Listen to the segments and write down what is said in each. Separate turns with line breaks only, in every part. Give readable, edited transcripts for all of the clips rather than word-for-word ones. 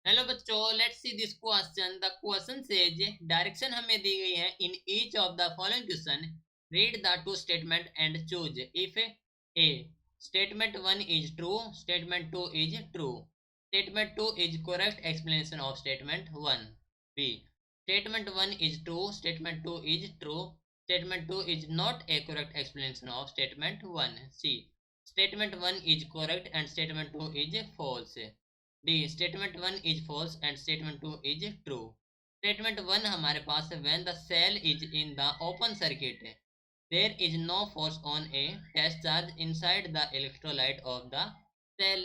Hello बच्चों, let's see this question. The question says direction हमें दी गई है in each of the following question. Read the two statement and choose if A statement one is true, statement two is true, statement two is correct explanation of statement one. B statement one is true, statement two is true, statement two is not a correct explanation of statement one. C statement one is correct and statement two is false. D statement one is false and statement two is true. Statement one हमारे पास है when the cell is in the open circuit there is no force on a test charge inside the electrolyte of the cell.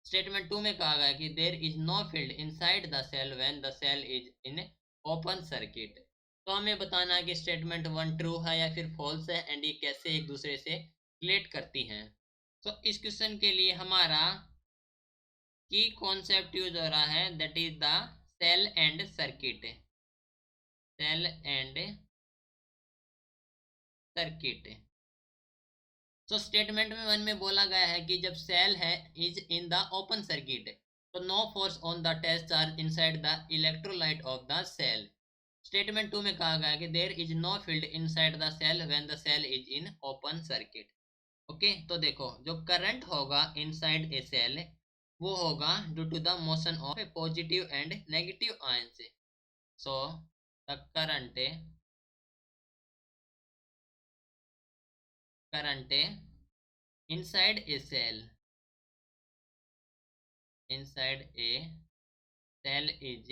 Statement two में कहा गया कि there is no field inside the cell when the cell is in open circuit. तो हमें बताना है कि statement one true है या फिर फॉल्स है एंड ये कैसे एक दूसरे से रिलेट करती हैं। तो इस क्वेश्चन के लिए हमारा की कॉन्सेप्ट यूज हो रहा है, that is the cell and circuit. Cell and circuit. तो स्टेटमेंट में वन में बोला गया है कि जब सेल है is in the open circuit तो no force on the test charge inside the electrolyte of the cell. Statement two में कहा गया है कि there is no field inside the cell when the cell is in open circuit. Okay, तो देखो जो current होगा इनसाइड ए सेल वो होगा due to the motion of a positive and negative ions. So the current inside a cell inside a cell is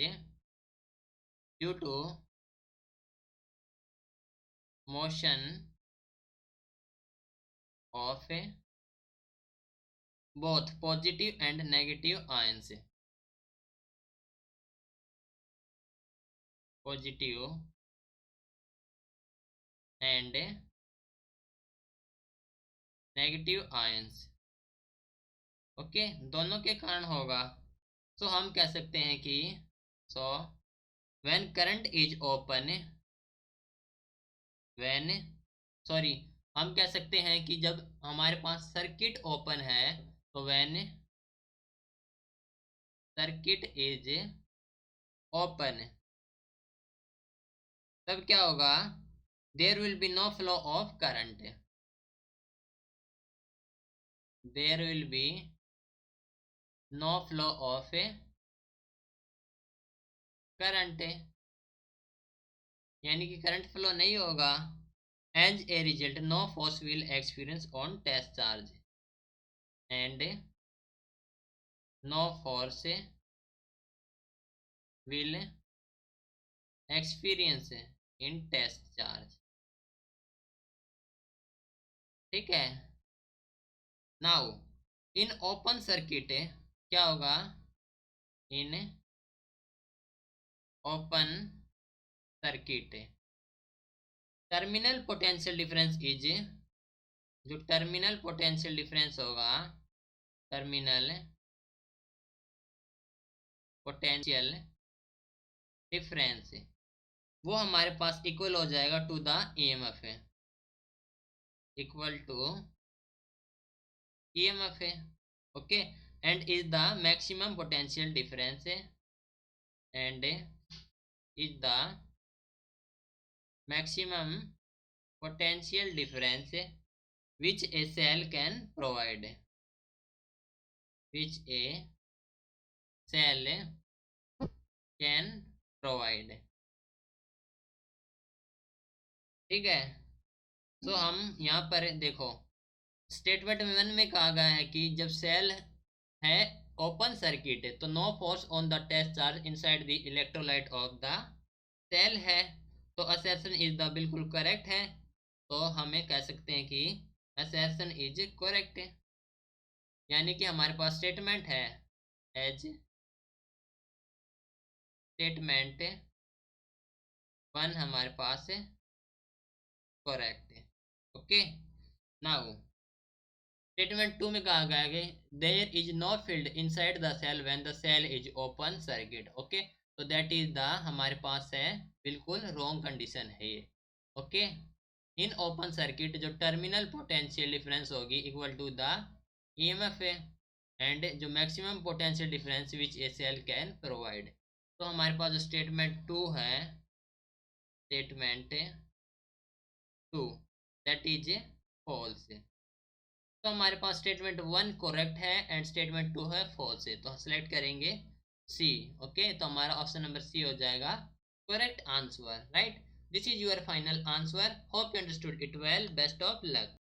due to motion of both positive and negative ions, positive and negative ions. Okay, दोनों के कारण होगा। सो हम कह सकते हैं कि so when current is open, when sorry हम कह सकते हैं कि जब हमारे पास सर्किट ओपन है तो व्हेन सर्किट इज ओपन तब क्या होगा, there will be no flow of current, there will be no flow of current, यानी कि करंट फ्लो नहीं होगा। As a result no force will experience on test charge and no force will experience in test charge. ठीक है, now in open circuit क्या होगा, in open circuit terminal potential difference is, जो terminal potential difference होगा, terminal potential difference वो हमारे पास equal हो जाएगा to the EMF, equal to EMF. Okay, and is the maximum potential difference and is the maximum potential difference which a cell can provide, which a cell can provide। ठीक है, तो हम यहाँ पर देखो स्टेटमेंट वन में कहा गया है कि जब सेल है ओपन सर्किट तो no force on the test charge inside the electrolyte of the cell है। तो असर्शन इज द बिल्कुल करेक्ट है, तो हमें कह सकते हैं कि असर्शन इज करेक्ट, यानी कि हमारे पास स्टेटमेंट है एज स्टेटमेंट वन हमारे पास करेक्ट है। ओके, नाउ स्टेटमेंट टू में कहा गया है there is no field inside the cell when the cell is open circuit. Okay, तो दैट इज द हमारे पास है बिल्कुल रॉन्ग कंडीशन है ये। ओके, इन ओपन सर्किट जो टर्मिनल पोटेंशियल डिफरेंस होगी equal to the EMF and जो maximum potential difference which a cell can provide. तो हमारे पास जो स्टेटमेंट 2 है, स्टेटमेंट 2 दैट इज फॉल्स। तो हमारे पास स्टेटमेंट 1 करेक्ट है एंड स्टेटमेंट 2 है फॉल्स है, तो हम सेलेक्ट करेंगे सी। ओके, तो हमारा ऑप्शन नंबर सी हो जाएगा correct answer, right. This is your final answer. Hope you understood it well. Best of luck.